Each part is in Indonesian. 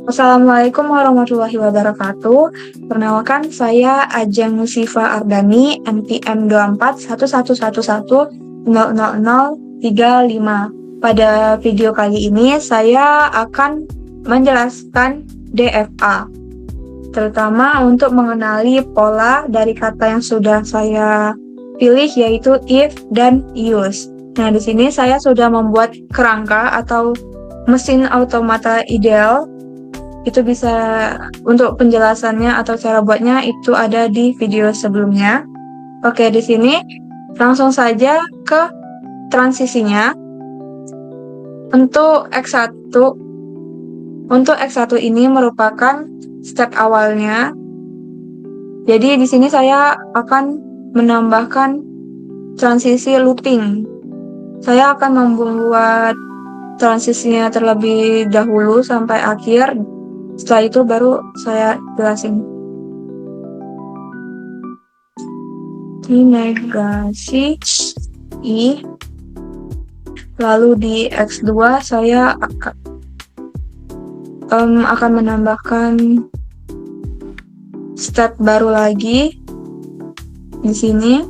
Assalamualaikum warahmatullahi wabarakatuh. Perkenalkan, saya Ajeng Musifa Ardani, NPM 2411110035. Pada video kali ini, saya akan menjelaskan DFA, terutama untuk mengenali pola dari kata yang sudah saya pilih, yaitu if dan use. Nah, di sini saya sudah membuat kerangka atau mesin automata ideal. Itu bisa, untuk penjelasannya atau cara buatnya itu ada di video sebelumnya. Oke, di sini langsung saja ke transisinya. Untuk X1, ini merupakan step awalnya. Jadi di sini saya akan menambahkan transisi looping. Saya akan membuat transisinya terlebih dahulu sampai akhir. Setelah itu baru saya jelasin. Ini negasi I, lalu di X2 saya akan menambahkan step baru lagi di sini.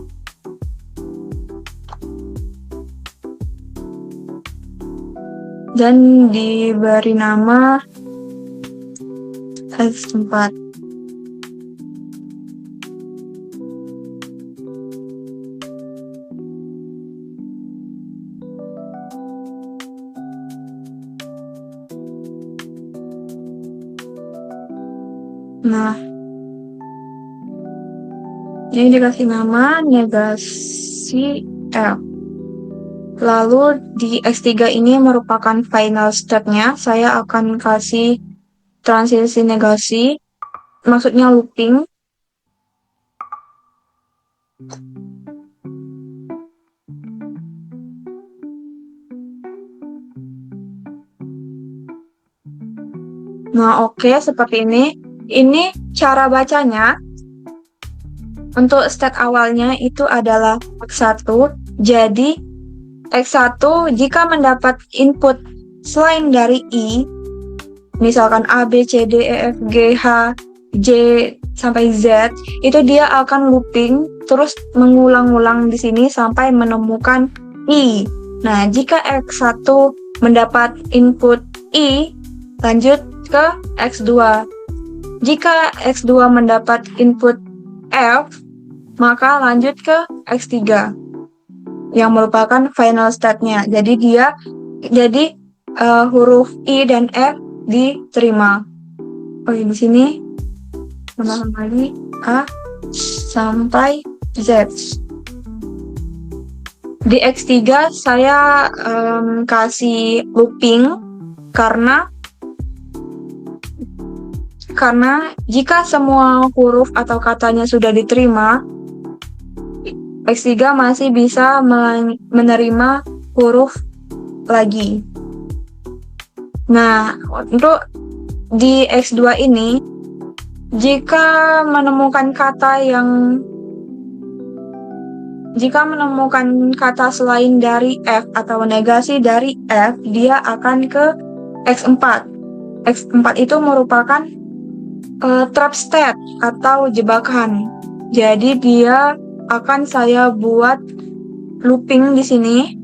Dan diberi nama X4. Nah, ini dikasih nama negasi F. Lalu di X3 ini merupakan final step-nya. Saya akan kasih transisi negasi, maksudnya looping. Nah, oke, seperti ini. Ini cara bacanya. Untuk step awalnya itu adalah X1. Jadi, X1 jika mendapat input selain dari I, misalkan A, B, C, D, E, F, G, H, J, sampai Z, itu dia akan looping, terus mengulang-ulang di sini sampai menemukan I. Nah, jika X1 mendapat input I, lanjut ke X2. Jika X2 mendapat input F, maka lanjut ke X3 yang merupakan final state-nya. Jadi huruf I dan F diterima. Oke, di sini kembali A sampai Z. Di X3 saya kasih looping karena jika semua huruf atau katanya sudah diterima, X3 masih bisa menerima huruf lagi. Nah, untuk di X2 ini, jika menemukan kata selain dari F atau negasi dari F, dia akan ke X4. X4 itu merupakan trap state atau jebakan. Jadi dia akan saya buat looping di sini.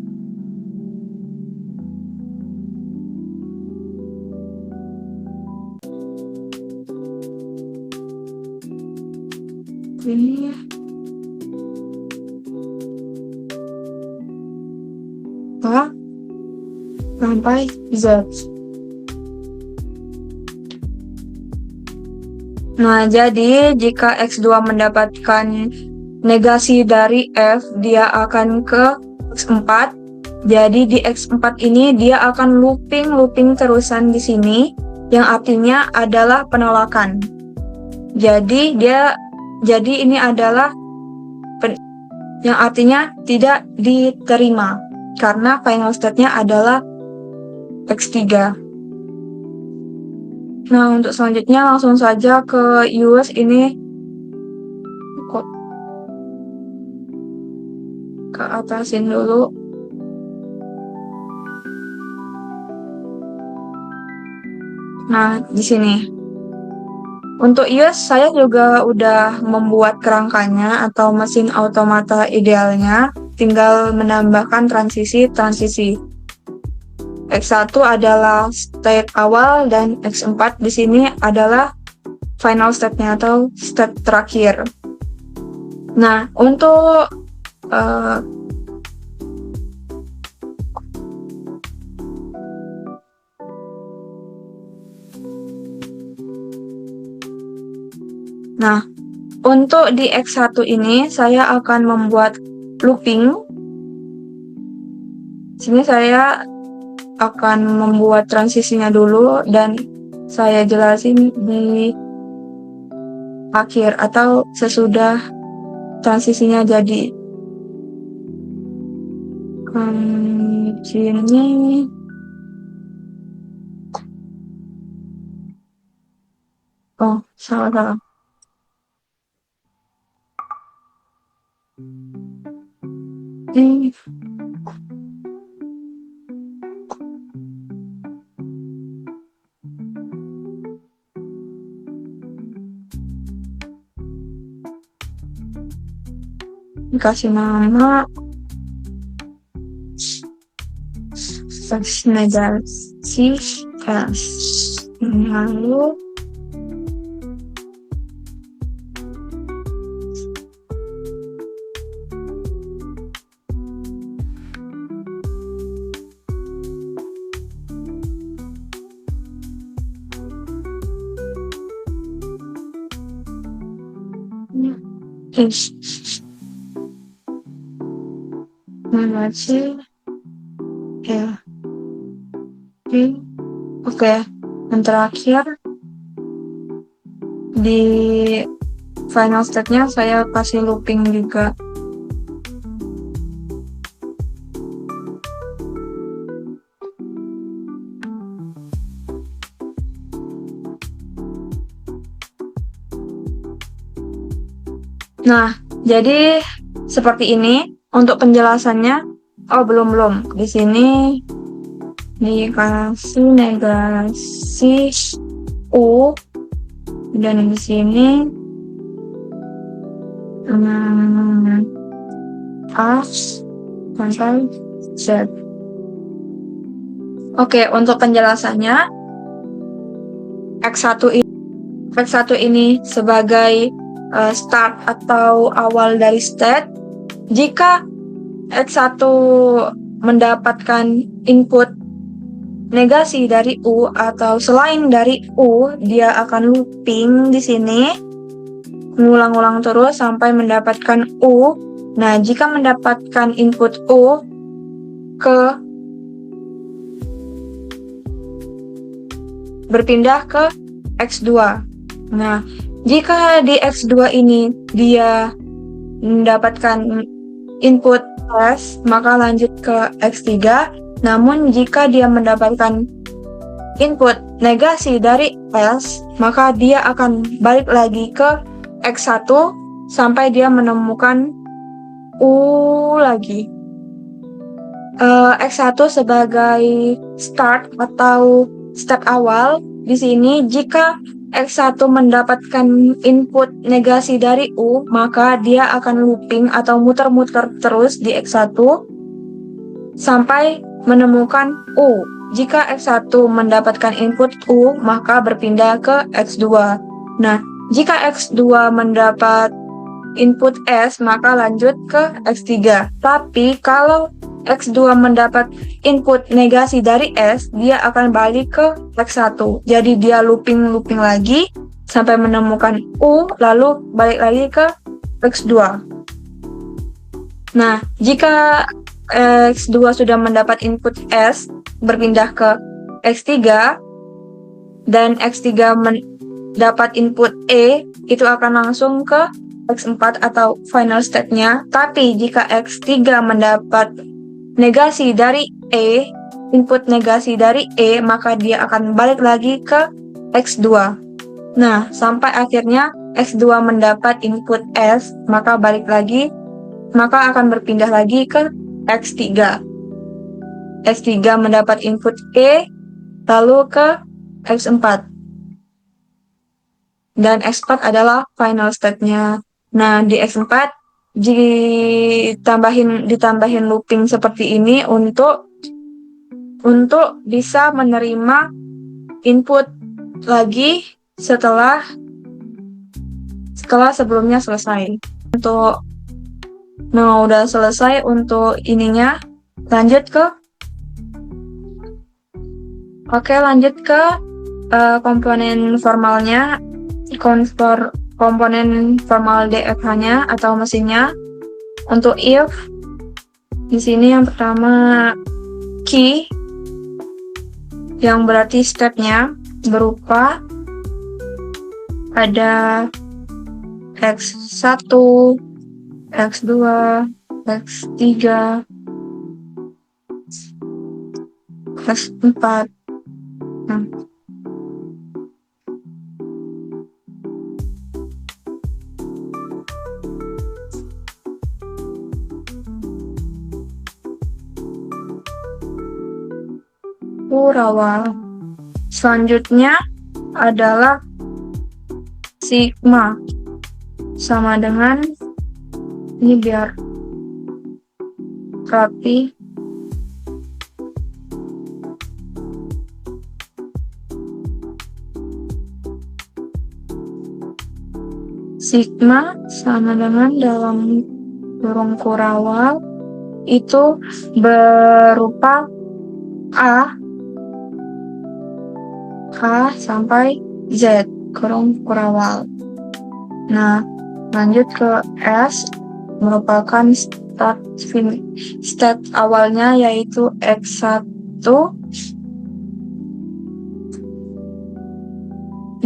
Ini A sampai Z. Nah, jadi jika X2 mendapatkan negasi dari F, dia akan ke X4. Jadi di X4 ini dia akan looping terusan di sini, yang artinya adalah penolakan. Jadi ini adalah yang artinya tidak diterima karena final state-nya adalah X3. Nah, untuk selanjutnya langsung saja ke US ini. Kok ke atasin dulu. Nah, di sini. Untuk iOS, saya juga udah membuat kerangkanya atau mesin automata idealnya, tinggal menambahkan transisi-transisi. X1 adalah state awal dan X4 di sini adalah final step-nya atau step terakhir. Nah, untuk di X1 ini saya akan membuat looping. Sini saya akan membuat transisinya dulu dan saya jelasin di akhir atau sesudah transisinya jadi. Sini salah. Ini dikasih nama negasi S. Lalu membaca ya. Oke, yang terakhir di final step-nya saya kasih looping juga. Nah, jadi seperti ini untuk penjelasannya. Oh, belum. Di sini dikasih negasi U dan di sini A sampai Z. Oke, untuk penjelasannya X1 ini sebagai start atau awal dari state. Jika X1 mendapatkan input negasi dari U atau selain dari U, dia akan looping di sini, mengulang-ulang terus sampai mendapatkan U. Nah, jika mendapatkan input U berpindah ke X2. Nah, jika di X2 ini dia mendapatkan input S, maka lanjut ke X3. Namun jika dia mendapatkan input negasi dari S, maka dia akan balik lagi ke X1 sampai dia menemukan U lagi. X1 sebagai start atau step awal. Di sini jika X1 mendapatkan input negasi dari U, maka dia akan looping atau muter-muter terus di X1 sampai menemukan U. Jika X1 mendapatkan input U, maka berpindah ke X2. Nah, jika X2 mendapat input S, maka lanjut ke X3. Tapi kalau X2 mendapat input negasi dari S, dia akan balik ke X1. Jadi dia looping lagi sampai menemukan U, lalu balik lagi ke X2. Nah, jika X2 sudah mendapat input S, berpindah ke X3, dan X3 mendapat input E, itu akan langsung ke X4 atau final step-nya. Tapi jika X3 mendapat negasi dari E, input negasi dari E, maka dia akan balik lagi ke X2. Nah, sampai akhirnya X2 mendapat input S, maka akan berpindah lagi ke X3. X3 mendapat input E, lalu ke X4. Dan X4 adalah final state-nya. Nah, di X4 ditambahin looping seperti ini untuk bisa menerima input lagi setelah sebelumnya selesai. Udah selesai untuk ininya. Lanjut ke komponen formalnya, komponen formal DFH-nya atau mesinnya. Untuk if, di sini yang pertama key, yang berarti step-nya berupa ada X1, X2, X3, X4. Nah, Kurawal. Selanjutnya adalah sigma, sama dengan ini biar rapi. Sigma sama dengan dalam kurung Kurawal itu berupa A sampai Z kurung Kurawal. Nah, lanjut ke S, merupakan state awalnya yaitu X1,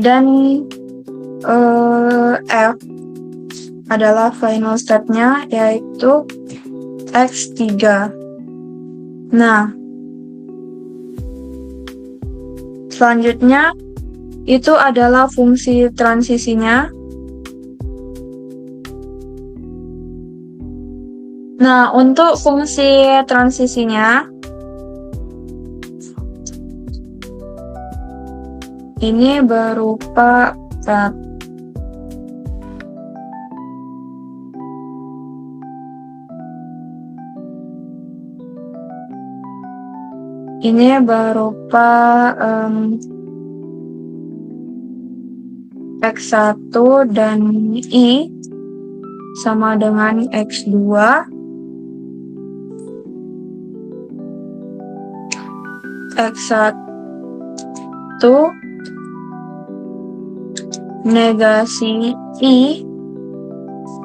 dan F adalah final state-nya yaitu X3. Nah, selanjutnya itu adalah fungsi transisinya. Nah, untuk fungsi transisinya ini berupa X1 dan I sama dengan X2, X1 negasi I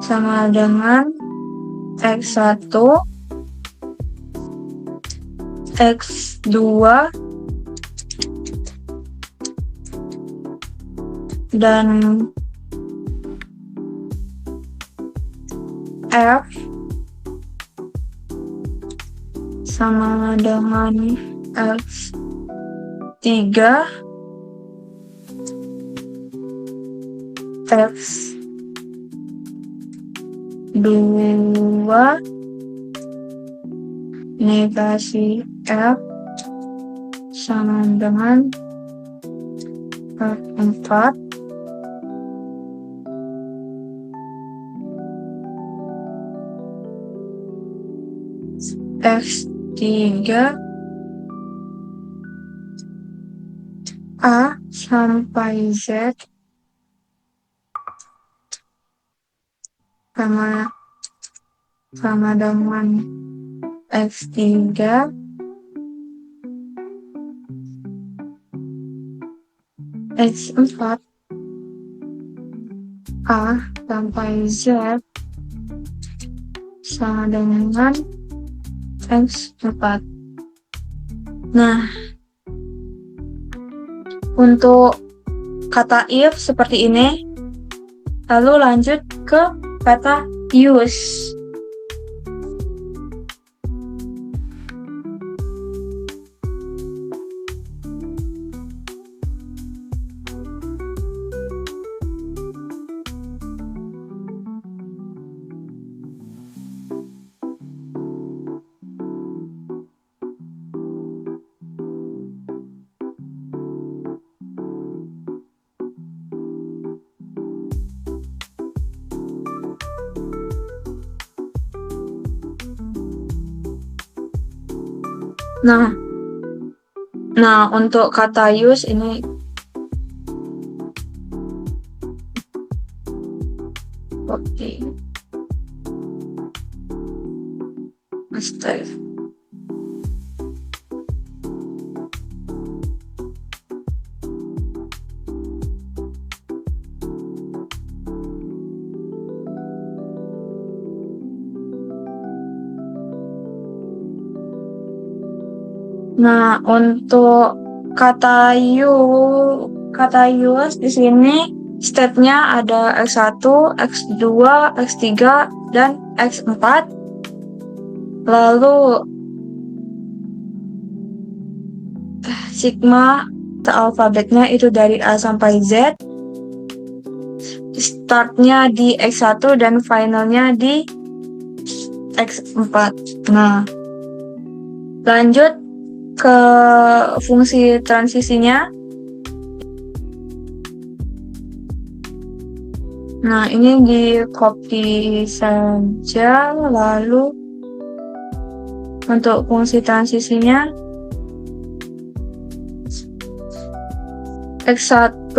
sama dengan X1, X2 dan F sama dengan X3, X2 negasi F sama dengan F4. X3 A sampai Z sama dengan X3, X4 A sampai Z sama dengan X4. Nah, untuk kata if seperti ini. Lalu lanjut ke kata use. Nah, untuk kata use ini oke. Astaga. Nah, untuk kata use di sini stepnya ada X1, X2, X3, dan X4. Lalu sigma alfabetnya itu dari A sampai Z. Startnya di X1 dan finalnya di X4. Nah, lanjut ke fungsi transisinya. Nah, ini di copy saja, lalu untuk fungsi transisinya X1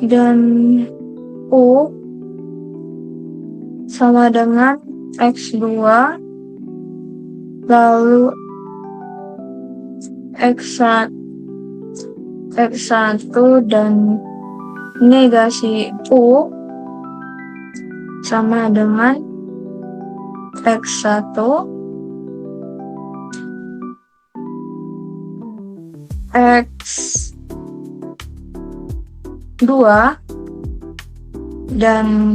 dan U sama dengan X2, lalu X1 dan negasi U sama dengan X1, X2, dan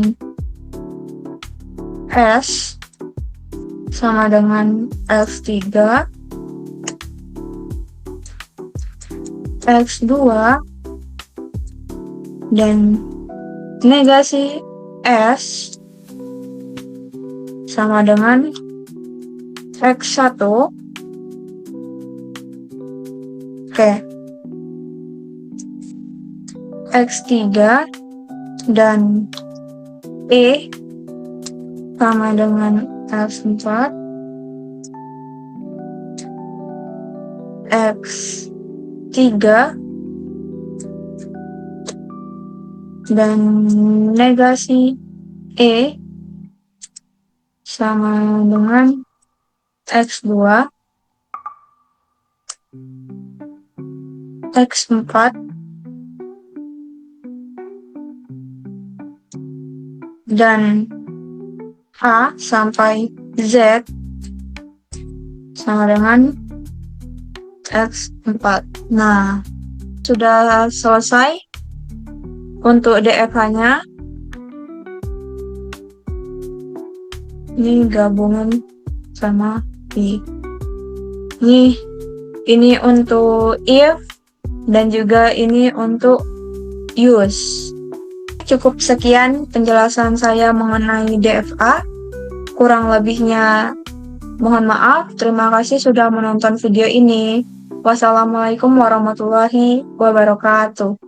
S sama dengan X3, X2, dan negasi S sama dengan X1. Oke. X3 dan E sama dengan X4, X3 dan negasi E sama dengan X2, X4, dan A sampai Z sama dengan X4. Nah, sudah selesai untuk DFH-nya. Ini gabungan sama I. Ini untuk if dan juga ini untuk use. Cukup sekian penjelasan saya mengenai DFA. Kurang lebihnya mohon maaf. Terima kasih sudah menonton video ini. Wassalamualaikum warahmatullahi wabarakatuh.